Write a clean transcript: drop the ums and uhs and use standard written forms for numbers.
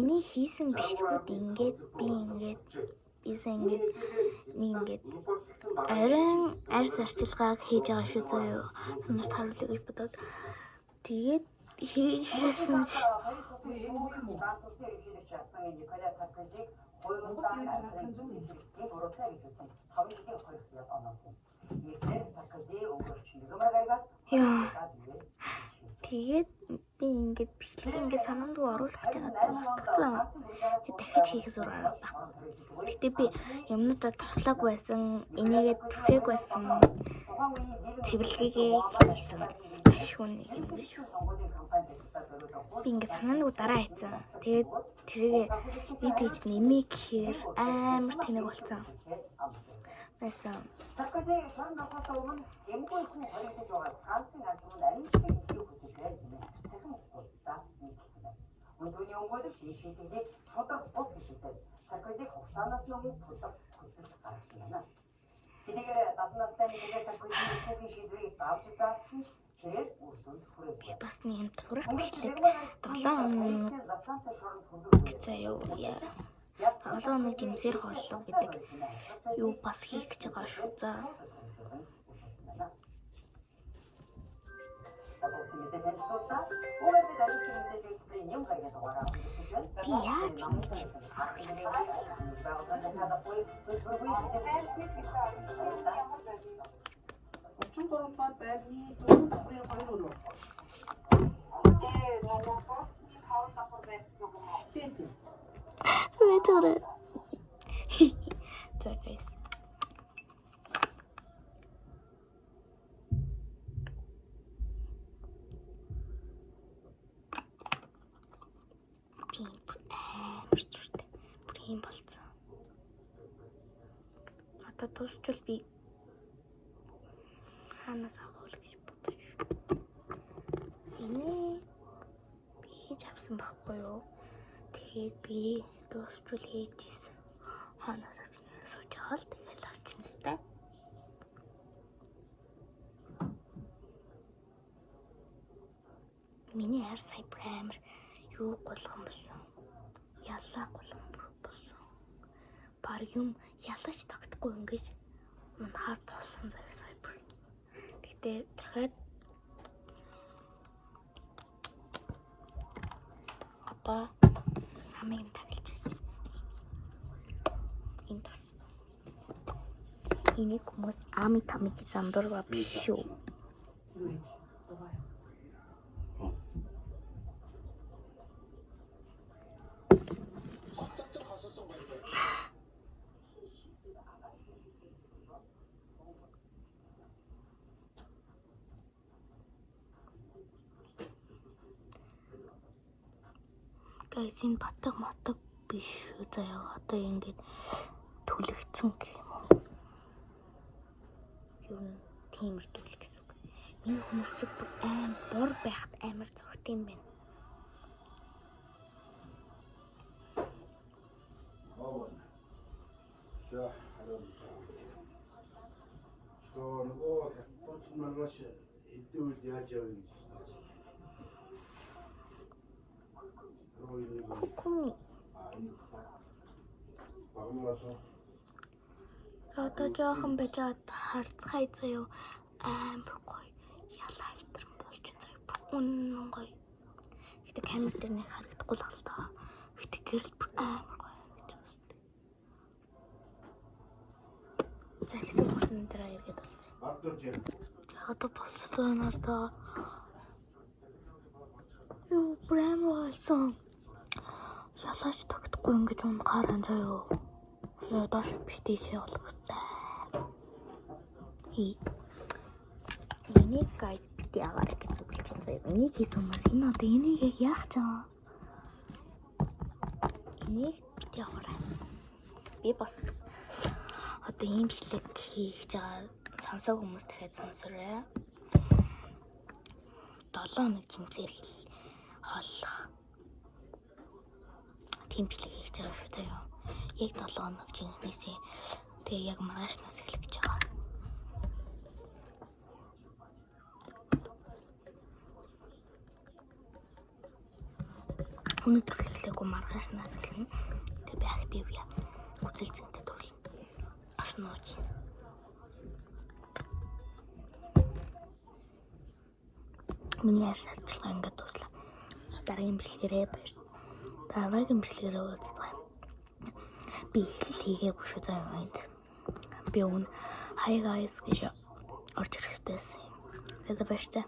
Миний хийсэн бичлэгүүд ингээд би ингээд ингээд оройн арьс арчилгааг хийж байгаа шүү заяа. Нарт харуулъя гэж бодоод тэгээд хийсэн Францсын ерөнхийлөгч асан Николя Саркозиг хоёулаа Африкийн хэлбэрийн буруутай гэж үзсэн. 5 жилийн хоёрт оноос нь. Мистер Саркози өнгөрч нэгмэр гаргаас тэгээд би ингээд бичлэг ингээд санаандгүй оруулах гэж байгаа мартчихсан. Дахиж хийх зураг байхгүй. Гэтэ би юмнуудаа тослоогүй байсан, энийгээ түлхээг байсан. Цэвэрлэгээ хийсэн. Ашгүй юм биш. Би ингээд санаандгүй дараа хийсэн. Тэгээд тэрийг видеож нэмээ гэхээр амар тэнэг болсон. Байсан. Саркози шорон орохоос өмнө эмгүй хүн хоригдож байгаа Францын ард түмэнд амжилтыг хэлхийг хүсэж байна. Цахим хуудастай нийлсэн байна. Түүний өнгөөлөгч энэ шийдвэрийг шудрах бус гэж үзээд Саркозиг хугацаанаас өмнө судлах хүсэлт гаргасан байна. Хэдийгээр 70 настай Николя Саркозигийн шүүхийн шийдвэрийг давж заалтсан ч тэрээр үр дүнд хүрээгүй. Бас нэг турах бичлэг 7 хоног заяа. 7 хоног гэмсээр хооллоо гэдэг юу бас хийх гэж байгаа шүү. За. Би яаж Вечерэ. За guys. Прим болсон. Одоо дуусчвал би ханаас авах гэж бодож. Энэ би хийж авсан байхгүй юу? Тэгээд би дуусчвал хийжсэн. Ханаас сууж тэгэл авчихсан л та. Миний хар сая праймер юу голгон болсон. Яллаа голгон болсон. Баг юм ялаж тогтохгүй ингэж унахаар болсон заяа сая. Гэтэ дахиад одоо хамын таглаж байна. Энэ тас. Энийг хүмүүс ами тами гэж андуурга биш шүү. Guys, энэ батг матг биш шүү заяа. Одоо ингэж түлэгцэн гэх юм уу? Юу н тиймэр түлэг гэсэн үг. Энэ хүмүүс аим бор байхад амар зөгт юм байна. За, харин. Что, нөгөө хатболч маргааш эдүүл яаж явах юм бэ? Куми. Одоо жоохон бажаад харцгай заяа амар гоё ялаа илтрэн болж заяа үнэн гоё. Гэтэ камер дээр нэг харагдахгүй л хальтаа. Гэтэ гэрэл амар гоё гэж байна. За хэсэг хурдан дээр иргэд болсон. За одоо болсон нартай. Юу брэм болсон. Ялаач тогтохгүй ингэж унахаар ан заяа. Яа доош биш тийшээ болгохтой. Энийг guys бити аваарай гэж зөвлөж байна заяа. Энийг хийсэн хүмүүс энэ одоо энийг яах ч юм. Энийг бити аваарай. Би бас одоо ийм бичлэг хийх гэж байгаа сонсог хүмүүс дахиад сонсорой. 7 хоног жимсээр хооллох. Тийм бичлэг хийж байгаа шүү заяа. Яг 7 хоног жинхнээсээ тэгээ яг маргаашнаас эхлэх гэж байгаа. Өнөөдөр эхлэв үзүүлээгүй маргаашнаас эхэлнэ. Тэгээ би актив яа. Үзэлцэнтэй төрөл. Аснууч. Миний ярьцлага ингээд дуслаа. Дараагийн бичлэгээрээ байж. Дараагийн бичлэгээрээ уулзлаа. Би хийгээгүй шүү заа юм. Би өгн Hi guys гэж орж ирэхтэйсэн. Тэгээд баяртай.